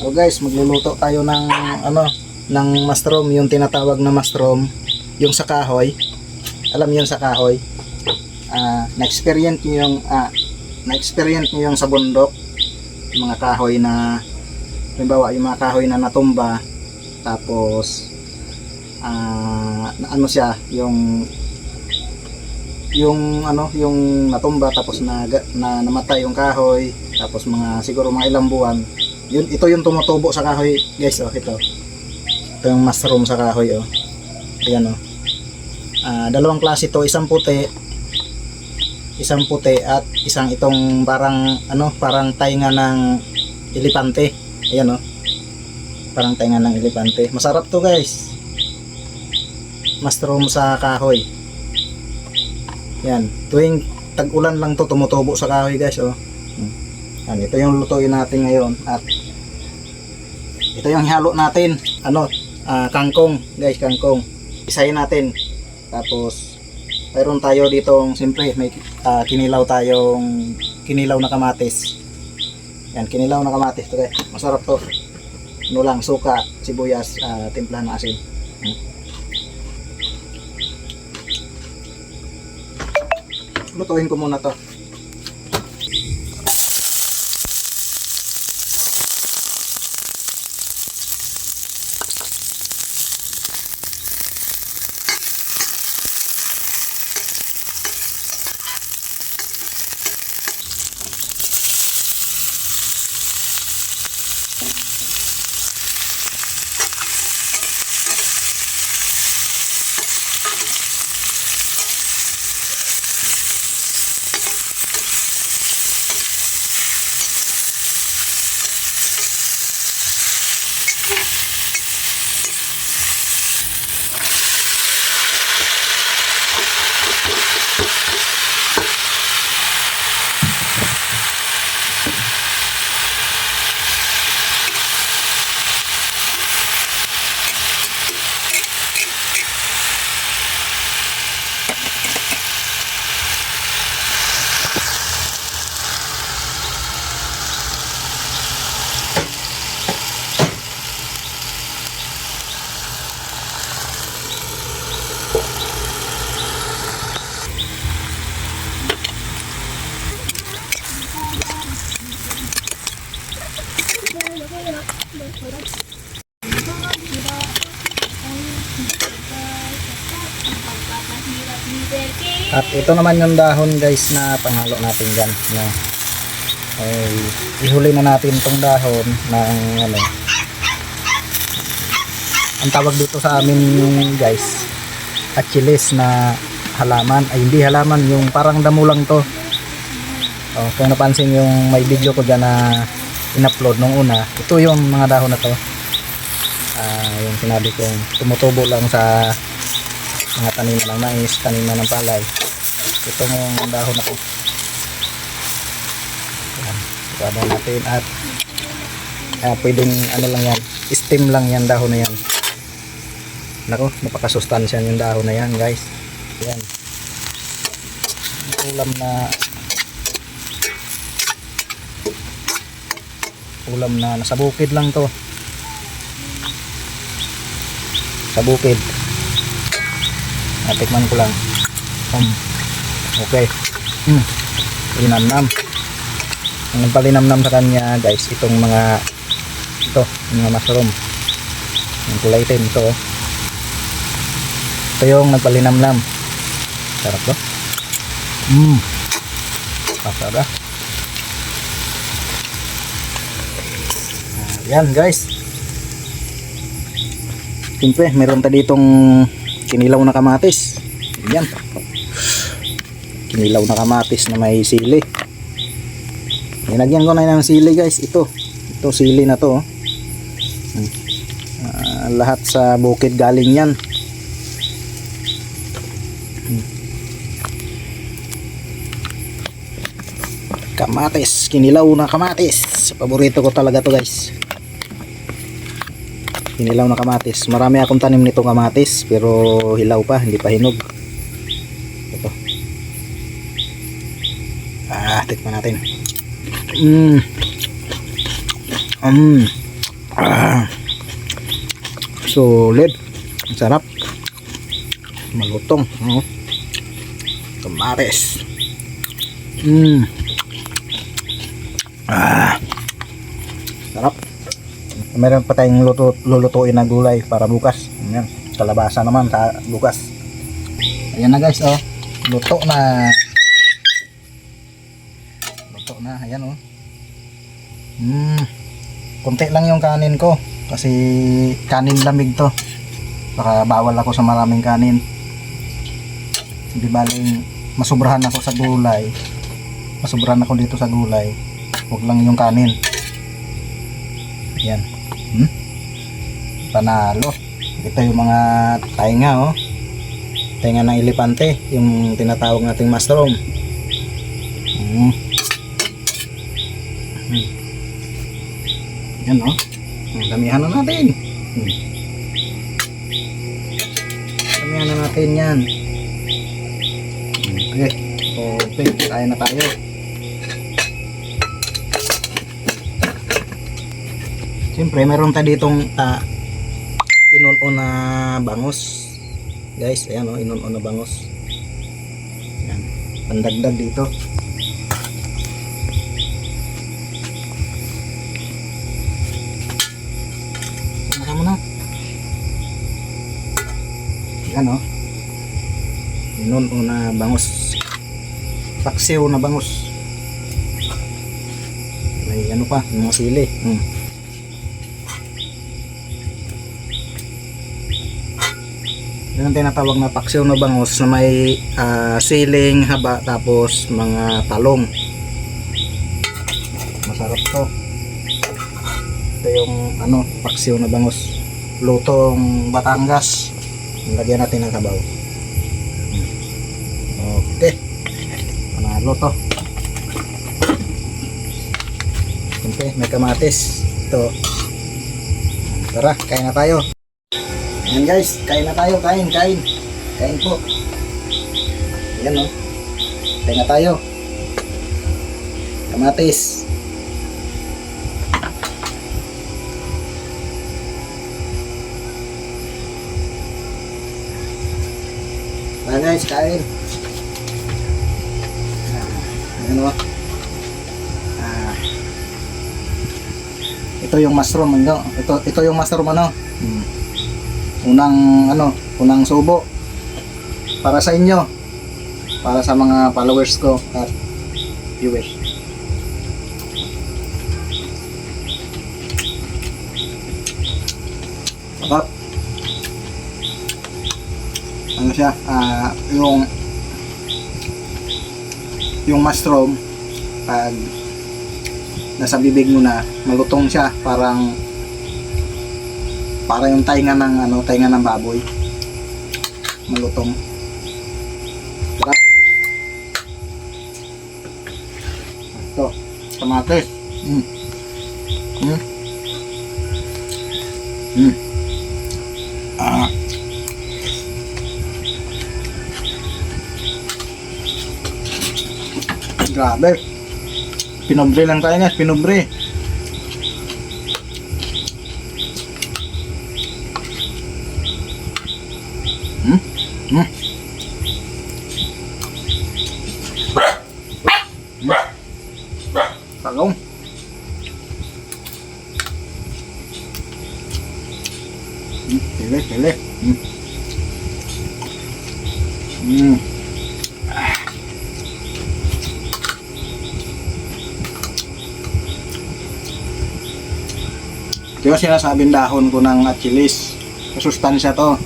So guys, magluluto tayo ng ng mushroom, yung tinatawag na mushroom, yung sa kahoy. Alam niyo yung sa kahoy. Na-experience niyo yung sa bundok, yung mga kahoy na halimbawa yung mga kahoy na natumba, tapos ano siya, yung natumba, tapos namatay yung kahoy, tapos siguro mga ilang buwan, ito yung tumutubo sa kahoy guys. Ito yung mushroom sa kahoy. Ayan. Dalawang klase to, isang puti at isang itong parang tainga ng elepante. Ayan, parang tainga ng elepante. Masarap to guys, mushroom sa kahoy. Yan, tuwing tag-ulan lang to tumutubo sa kahoy guys. Yan, ito yung lutuin natin ngayon, at ito yung halo natin, kangkong guys, kangkong. Isahin natin. Tapos mayroon tayo ditong, siyempre may kinilaw na kamatis. Yan, kinilaw na kamatis to guys. Masarap to. Suka, sibuyas, timplahan ng asin. Lutuin ko muna to. At ito naman yung dahon guys na panghalo natin dyan. Ihuli na natin tong dahon ng ang tawag dito sa amin guys, achilis na halaman. Ay, hindi halaman, yung parang damo lang to. Kung napansin yung may video ko dyan na in-upload nung una, ito yung mga dahon na to. Yung sinabi kong tumutubo lang sa mga tanim ng mais, tanim ng palay. Ito yung dahon na to. Ito natin, at pwedeng lang yan, steam lang yan, dahon na yan. Nako, napakasustansya yung dahon na yan guys. Yan, ulam na nasa bukid lang to, sa bukid. Tikman ko lang. Okay. Linamnam. Ang nagpalinamnam sa kanya guys, itong mga mushroom, yung kulay itim ito. Ito yung nagpalinamnam. Sarap ba? Masarap. Yan guys. Siyempre meron tayo ditong kinilaw na kamatis. Yan, kinilaw na kamatis na may sili. Nilagyan ko na ng sili guys. Ito sili na to. Lahat sa bukid galing yan. Kamatis, kinilaw na kamatis. Paborito ko talaga to guys. Kinilaw na kamatis. Marami akong tanim nitong kamatis, pero hilaw pa, hindi pa hinog. Ito. Tikman natin. Solid. Ang sarap. Malutong. Kamatis. Sarap. Meron pa tayong lulutuin na gulay para bukas. Ayan. Kalabasa naman sa bukas. Ayan na guys, oh. Luto na. Luto na. Ayan, oh. Kunti lang yung kanin ko kasi kanin lamig to. Baka bawal ako sa maraming kanin. Hindi baling masubrahan ako sa gulay. Masubrahan ako dito sa gulay. Huwag lang yung kanin. Yan. Panalo. Ito yung mga tainga, oh. Tainga ng elepante, yung tinatawag nating mushroom. Yan, oh. Damihan na natin. Damihan na natin yan. Okay, kain na tayo. Siyempre, meron tayo ditong inunon na bangus. Guys, ayan o, inunon na bangus. Ayan, pandagdag dito. Sama mo na. Ayan o. Inunon na bangus. Paksiw na bangus. May ano pa, mga sili. Yan ang tinatawag na paksiw na bangus na may siling, haba, tapos mga talong. Masarap to. Ito yung ano, paksiw na bangus. Lutong Batangas. Lagyan natin ng sabaw. Okay. Panalo to. Okay, may kamatis. Ito. Tara, kain na tayo. Ayan guys, kain na tayo, kain po. Ayan o, kain na tayo. Kamatis. Ayan guys, kain. Ayan o. Ito yung mushroom, ito yung mushroom ano. Unang subo para sa inyo, para sa mga followers ko at viewers. Sarap. Ano siya, yung mushroom pag nasa bibig mo na, malutong siya, parang yung tainga ng baboy. Malutong. Sarap. Ito, kamatis. Grabe. Pinobre lang tayo guys, pinobre. Talong. Pili. Ito yung sinasabing dahon ko ng achilis. Masustansya to.